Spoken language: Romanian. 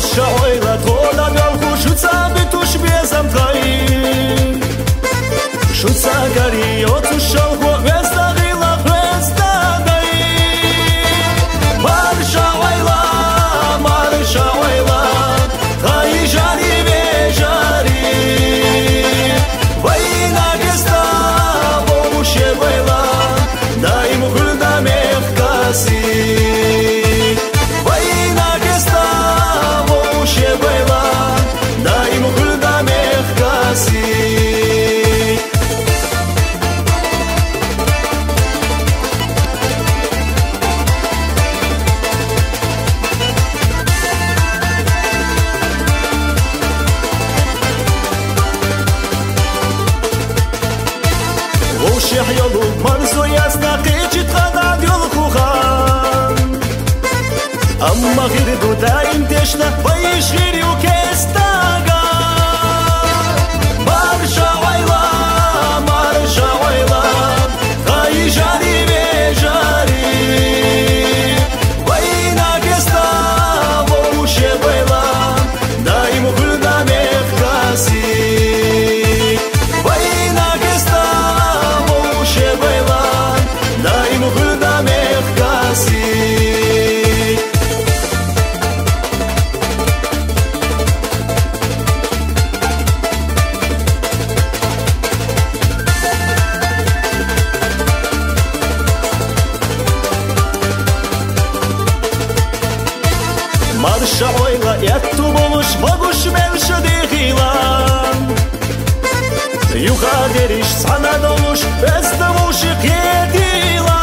Marşa oyla tola galku Şutsa bituş bezam trai Şutsa gari otuş şalku Vesta gila vesta gai Marşa oyla Trai jari ve jari Vayna gesta Vovuşe vayla Daim hırda mehkasi وشيح يلو مرزو يستقي جتغدا ديول خوخان أما غير دو دايم تشنا بيش غير يوكستاغا مرشا ويلا غاي جاري بجاري وينا قستا ووشي ويلا دايم كل دامك كاسي Marşa oyla yettu boluş Vaguş melşi diğilan Yuka deriş sana doluş Bezde muşik yedilan